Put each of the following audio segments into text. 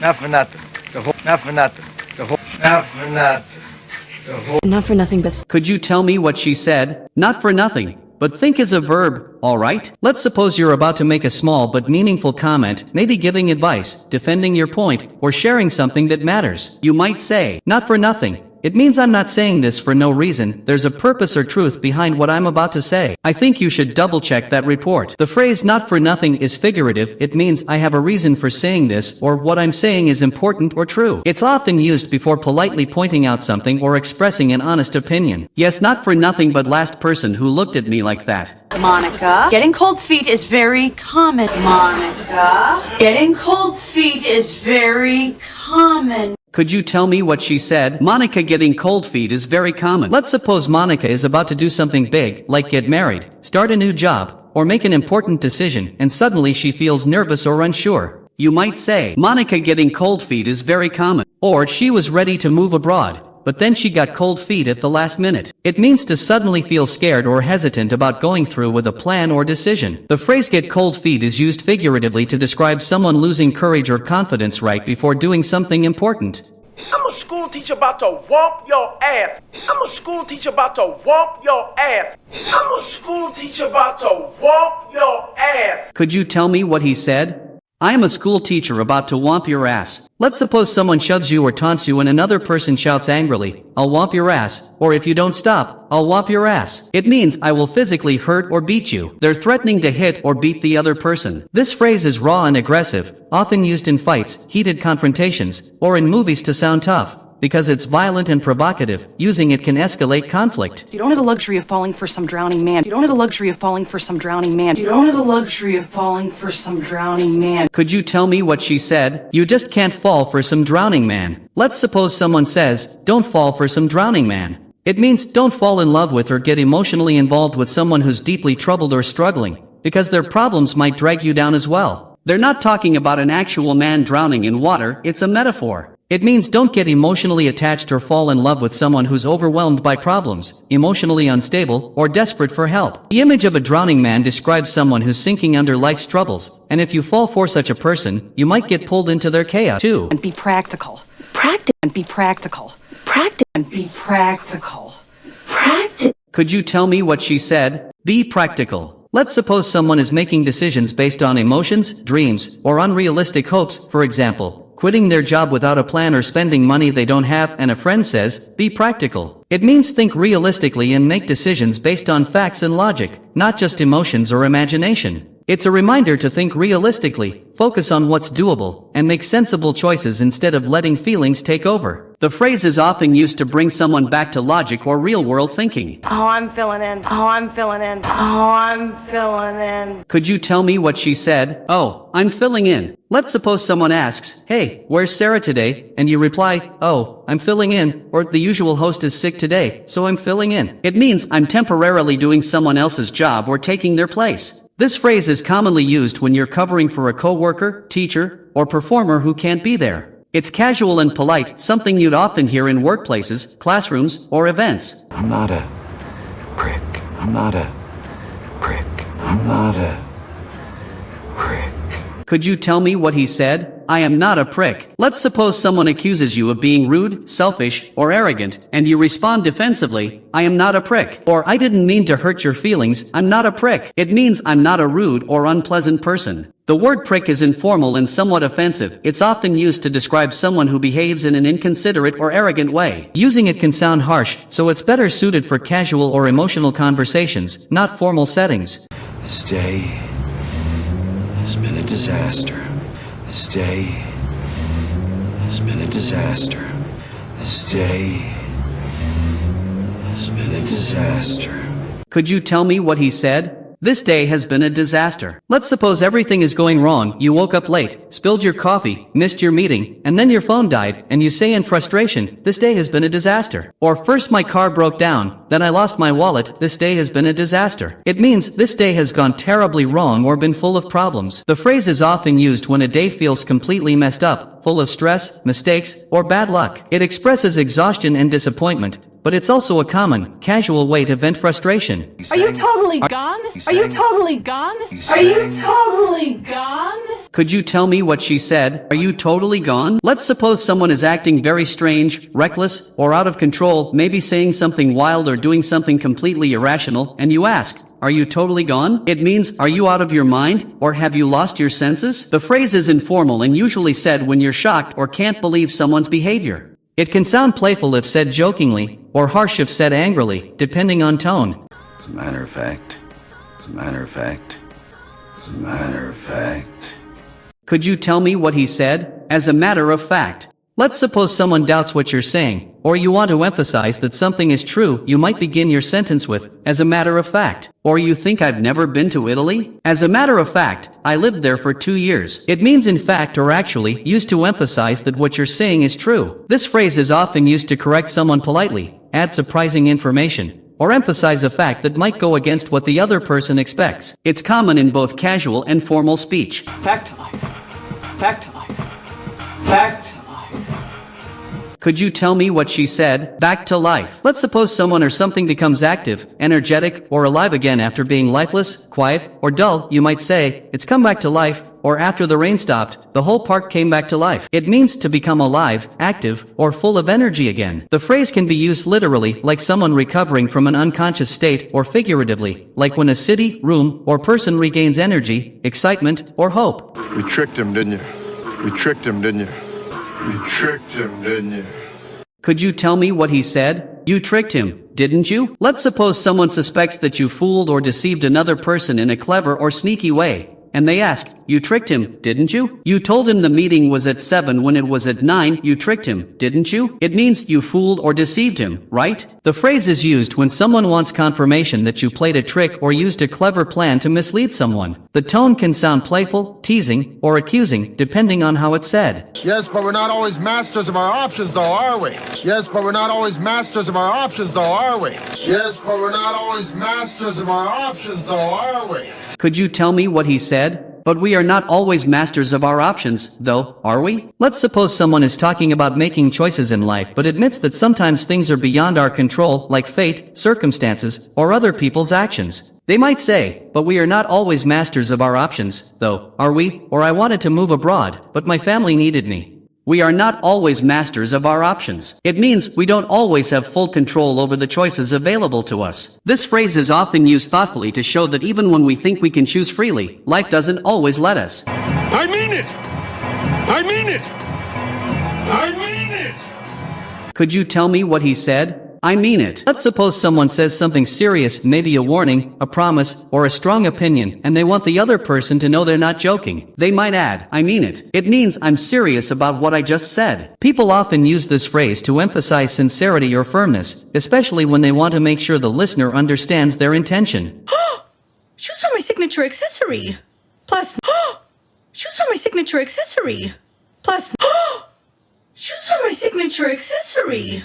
Not for nothing. Not for nothing. Not for nothing. Not for nothing, but Could you tell me what she said? Not for nothing. But think is a verb, alright? Let's suppose you're about to make a small but meaningful comment, maybe giving advice, defending your point, or sharing something that matters. You might say, not for nothing. It means I'm not saying this for no reason, there's a purpose or truth behind what I'm about to say. I think you should double check that report. The phrase not for nothing is figurative, it means I have a reason for saying this or what I'm saying is important or true. It's often used before politely pointing out something or expressing an honest opinion. Yes, not for nothing but last person who looked at me like that. Monica, getting cold feet is very common. Monica, getting cold feet is very common. Could you tell me what she said? Monica, getting cold feet is very common. Let's suppose Monica is about to do something big, like get married, start a new job, or make an important decision, and suddenly she feels nervous or unsure. You might say, Monica, getting cold feet is very common. Or she was ready to move abroad, but then she got cold feet at the last minute. It means to suddenly feel scared or hesitant about going through with a plan or decision. The phrase get cold feet is used figuratively to describe someone losing courage or confidence right before doing something important. I'm a school teacher about to whomp your ass. I'm a school teacher about to whomp your ass. I'm a school teacher about to whomp your ass. Could you tell me what he said? I am a school teacher about to whomp your ass. Let's suppose someone shoves you or taunts you and another person shouts angrily, I'll whomp your ass, or if you don't stop, I'll whomp your ass. It means I will physically hurt or beat you. They're threatening to hit or beat the other person. This phrase is raw and aggressive, often used in fights, heated confrontations, or in movies to sound tough. Because it's violent and provocative, using it can escalate conflict. You don't have the luxury of falling for some drowning man. You don't have the luxury of falling for some drowning man. You don't have the luxury of falling for some drowning man. Could you tell me what she said? You just can't fall for some drowning man. Let's suppose someone says, don't fall for some drowning man. It means don't fall in love with or get emotionally involved with someone who's deeply troubled or struggling, because their problems might drag you down as well. They're not talking about an actual man drowning in water, it's a metaphor. It means don't get emotionally attached or fall in love with someone who's overwhelmed by problems, emotionally unstable, or desperate for help. The image of a drowning man describes someone who's sinking under life's troubles, and if you fall for such a person, you might get pulled into their chaos too. And be practical. Practice and be practical. Practice and be practical. Practice. Could you tell me what she said? Be practical. Let's suppose someone is making decisions based on emotions, dreams, or unrealistic hopes, for example, quitting their job without a plan or spending money they don't have, and a friend says, be practical. It means think realistically and make decisions based on facts and logic, not just emotions or imagination. It's a reminder to think realistically, focus on what's doable, and make sensible choices instead of letting feelings take over. The phrase is often used to bring someone back to logic or real-world thinking. Oh, I'm filling in. Oh, I'm filling in. Oh, I'm filling in. Could you tell me what she said? Oh, I'm filling in. Let's suppose someone asks, hey, where's Sarah today? And you reply, oh, I'm filling in, or the usual host is sick today, so I'm filling in. It means I'm temporarily doing someone else's job or taking their place. This phrase is commonly used when you're covering for a coworker, teacher, or performer who can't be there. It's casual and polite, something you'd often hear in workplaces, classrooms, or events. I'm not a prick. I'm not a prick. I'm not a prick. Could you tell me what he said? I am not a prick. Let's suppose someone accuses you of being rude, selfish, or arrogant, and you respond defensively, I am not a prick. Or I didn't mean to hurt your feelings, I'm not a prick. It means I'm not a rude or unpleasant person. The word prick is informal and somewhat offensive. It's often used to describe someone who behaves in an inconsiderate or arrogant way. Using it can sound harsh, so it's better suited for casual or emotional conversations, not formal settings. This day has been a disaster. This day has been a disaster. This day has been a disaster. Could you tell me what he said? This day has been a disaster. Let's suppose everything is going wrong, you woke up late, spilled your coffee, missed your meeting, and then your phone died, and you say in frustration, this day has been a disaster. Or first my car broke down, then I lost my wallet, this day has been a disaster. It means this day has gone terribly wrong or been full of problems. The phrase is often used when a day feels completely messed up, full of stress, mistakes, or bad luck. It expresses exhaustion and disappointment, but it's also a common, casual way to vent frustration. Are you totally gone? Are you totally gone? Are you totally gone? Could you tell me what she said? Are you totally gone? Let's suppose someone is acting very strange, reckless, or out of control, maybe saying something wild or doing something completely irrational, and you ask, are you totally gone? It means, are you out of your mind? Or have you lost your senses? The phrase is informal and usually said when you're shocked or can't believe someone's behavior. It can sound playful if said jokingly, or harsh if said angrily, depending on tone. As a matter of fact. As a matter of fact. As a matter of fact. Could you tell me what he said? As a matter of fact. Let's suppose someone doubts what you're saying, or you want to emphasize that something is true, you might begin your sentence with, as a matter of fact. Or you think I've never been to Italy? As a matter of fact, I lived there for 2 years. It means in fact or actually, used to emphasize that what you're saying is true. This phrase is often used to correct someone politely, add surprising information, or emphasize a fact that might go against what the other person expects. It's common in both casual and formal speech. Fact to life. Fact to life. Fact to life. Could you tell me what she said? Back to life. Let's suppose someone or something becomes active, energetic, or alive again after being lifeless, quiet, or dull. You might say, it's come back to life, or after the rain stopped, the whole park came back to life. It means to become alive, active, or full of energy again. The phrase can be used literally, like someone recovering from an unconscious state, or figuratively, like when a city, room, or person regains energy, excitement, or hope. You tricked him, didn't you? You tricked him, didn't you? You tricked him, didn't you? Could you tell me what he said? You tricked him, didn't you? Let's suppose someone suspects that you fooled or deceived another person in a clever or sneaky way. And they ask, you tricked him, didn't you? You told him the meeting was at 7 when it was at 9, you tricked him, didn't you? It means you fooled or deceived him, right? The phrase is used when someone wants confirmation that you played a trick or used a clever plan to mislead someone. The tone can sound playful, teasing, or accusing, depending on how it's said. Yes, but we're not always masters of our options, though, are we? Yes, but we're not always masters of our options, though, are we? Yes, but we're not always masters of our options, though, are we? Could you tell me what he said? But we are not always masters of our options, though, are we? Let's suppose someone is talking about making choices in life but admits that sometimes things are beyond our control, like fate, circumstances, or other people's actions. They might say, but we are not always masters of our options, though, are we? Or I wanted to move abroad, but my family needed me. We are not always masters of our options. It means we don't always have full control over the choices available to us. This phrase is often used thoughtfully to show that even when we think we can choose freely, life doesn't always let us. I mean it! I mean it! I mean it! Could you tell me what he said? I mean it. Let's suppose someone says something serious, maybe a warning, a promise, or a strong opinion, and they want the other person to know they're not joking. They might add, I mean it. It means I'm serious about what I just said. People often use this phrase to emphasize sincerity or firmness, especially when they want to make sure the listener understands their intention. Shoes are my signature accessory. Plus, shoes are my signature accessory. Plus, shoes are my signature accessory.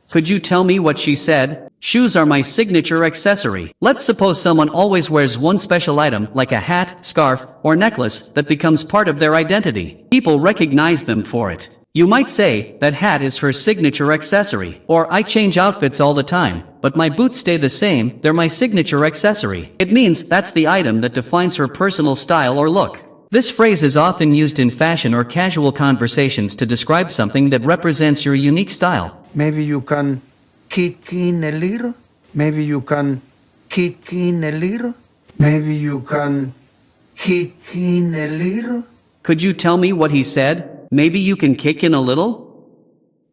Could you tell me what she said? Shoes are my signature accessory. Let's suppose someone always wears one special item, like a hat, scarf, or necklace, that becomes part of their identity. People recognize them for it. You might say, that hat is her signature accessory. Or, I change outfits all the time, but my boots stay the same, they're my signature accessory. It means that's the item that defines her personal style or look. This phrase is often used in fashion or casual conversations to describe something that represents your unique style. Maybe you can kick in a little. Maybe you can kick in a little. Maybe you can kick in a little. Could you tell me what he said? Maybe you can kick in a little?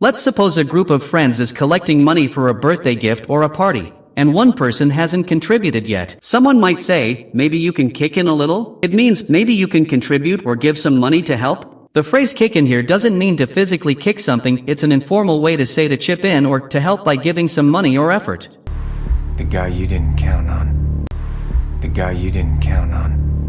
Let's suppose a group of friends is collecting money for a birthday gift or a party, and one person hasn't contributed yet. Someone might say, maybe you can kick in a little? It means maybe you can contribute or give some money to help. The phrase kick in here doesn't mean to physically kick something, it's an informal way to say to chip in or to help by giving some money or effort. The guy you didn't count on. The guy you didn't count on.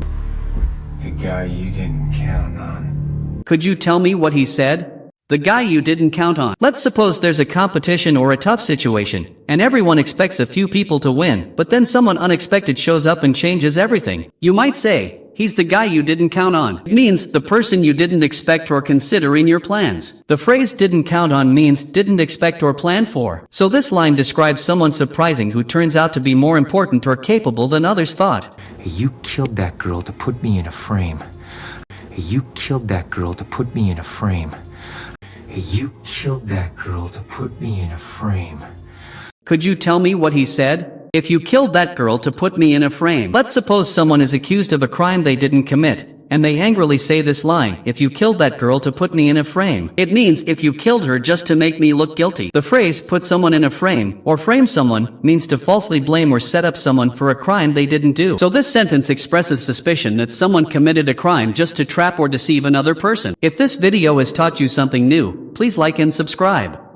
The guy you didn't count on. Could you tell me what he said? The guy you didn't count on. Let's suppose there's a competition or a tough situation, and everyone expects a few people to win, but then someone unexpected shows up and changes everything. You might say, he's the guy you didn't count on. It means the person you didn't expect or consider in your plans. The phrase didn't count on means didn't expect or plan for. So this line describes someone surprising who turns out to be more important or capable than others thought. You killed that girl to put me in a frame. You killed that girl to put me in a frame. You killed that girl to put me in a frame. Could you tell me what he said? If you killed that girl to put me in a frame. Let's suppose someone is accused of a crime they didn't commit, and they angrily say this line, if you killed that girl to put me in a frame. It means if you killed her just to make me look guilty. The phrase put someone in a frame, or frame someone, means to falsely blame or set up someone for a crime they didn't do. So this sentence expresses suspicion that someone committed a crime just to trap or deceive another person. If this video has taught you something new, please like and subscribe.